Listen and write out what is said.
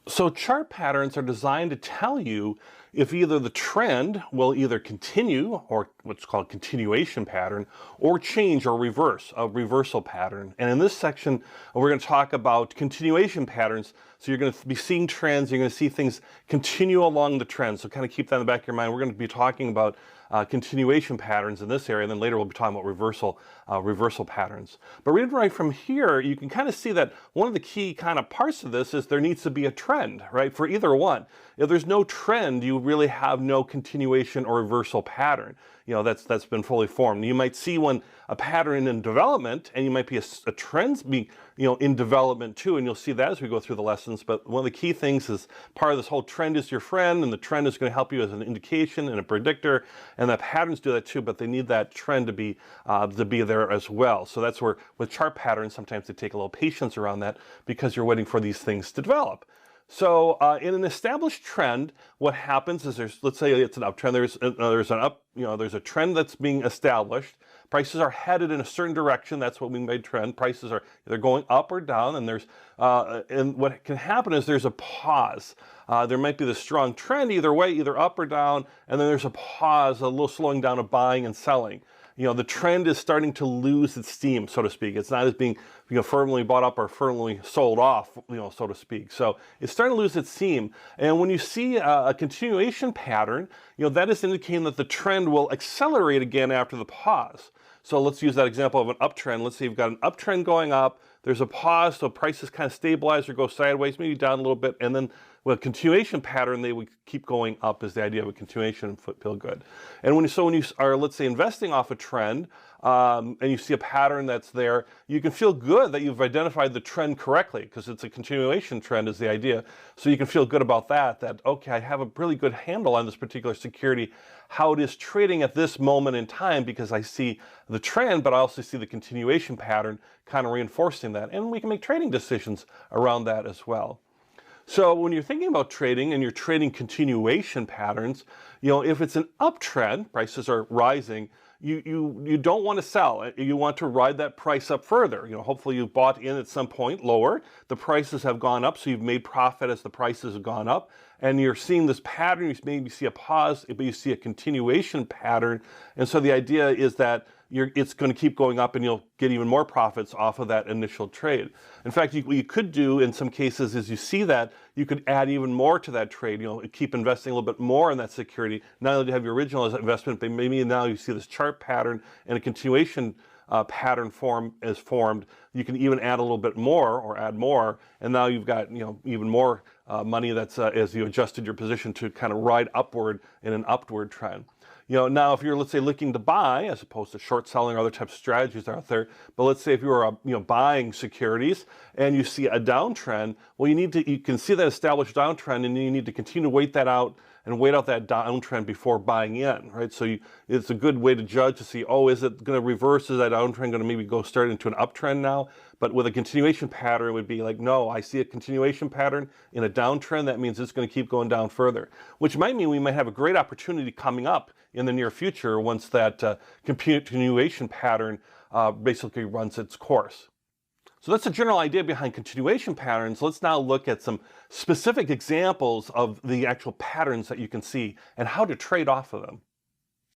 So chart patterns are designed to tell you if either the trend will either continue, or what's called continuation pattern, or change or reverse, a reversal pattern. And in this section, we're going to talk about continuation patterns. So you're going to be seeing trends, you're going to see things continue along the trend. So kind of keep that in the back of your mind. We're going to be talking about continuation patterns in this area, and then later we'll be talking about reversal patterns. But reading right from here, you can kind of see that one of the key kind of parts of this is there needs to be a trend, right, for either one. If there's no trend, you really have no continuation or reversal pattern, that's been fully formed. You might see a pattern in development, and you might be a trend being in development too, and you'll see that as we go through the lessons. But one of the key things is part of this whole trend is your friend, and the trend is going to help you as an indication and a predictor, and the patterns do that too, but they need that trend to be there as well. So that's where with chart patterns, sometimes they take a little patience around that because you're waiting for these things to develop. So in an established trend, what happens is let's say it's an uptrend. There's a trend that's being established. Prices are headed in a certain direction. That's what we made trend. Prices are either going up or down, and what can happen is there's a pause. There might be the strong trend either way, either up or down, and then there's a pause, a little slowing down of buying and selling. The trend is starting to lose its steam, so to speak. It's not as being firmly bought up or firmly sold off, so to speak. So it's starting to lose its steam. And when you see a continuation pattern, that is indicating that the trend will accelerate again after the pause. So let's use that example of an uptrend. Let's say you've got an uptrend going up. There's a pause, so prices kind of stabilize or go sideways, maybe down a little bit, and then with a continuation pattern, they would keep going up is the idea of a continuation and feel good. And when you are, let's say, investing off a trend, and you see a pattern that's there, you can feel good that you've identified the trend correctly because it's a continuation trend is the idea. So you can feel good about that, okay, I have a really good handle on this particular security, how it is trading at this moment in time because I see the trend, but I also see the continuation pattern kind of reinforcing that. And we can make trading decisions around that as well. So when you're thinking about trading and you're trading continuation patterns, if it's an uptrend, prices are rising, you don't want to sell. You want to ride that price up further. Hopefully you bought in at some point lower. The prices have gone up, so you've made profit as the prices have gone up. And you're seeing this pattern. You maybe see a pause, but you see a continuation pattern. And so the idea is that it's going to keep going up and you'll get even more profits off of that initial trade. In fact, what you could do in some cases is you see that, you could add even more to that trade, keep investing a little bit more in that security. Not only do you have your original investment, but maybe now you see this chart pattern and a continuation pattern is formed. You can even add a little bit more or add more, and now you've got even more money that's as you adjusted your position to kind of ride upward in an upward trend. Now if you're, let's say, looking to buy as opposed to short selling or other types of strategies out there, but let's say if you are buying securities and you see a downtrend, well, you can see that established downtrend, and you need to continue to wait that out and wait out that downtrend before buying in, right? So it's a good way to judge to see, is it going to reverse? Is that downtrend going to maybe go start into an uptrend now? But with a continuation pattern, it would be like, no, I see a continuation pattern in a downtrend. That means it's going to keep going down further, which might mean we might have a great opportunity coming up in the near future once that continuation pattern basically runs its course. So that's the general idea behind continuation patterns. Let's now look at some specific examples of the actual patterns that you can see and how to trade off of them.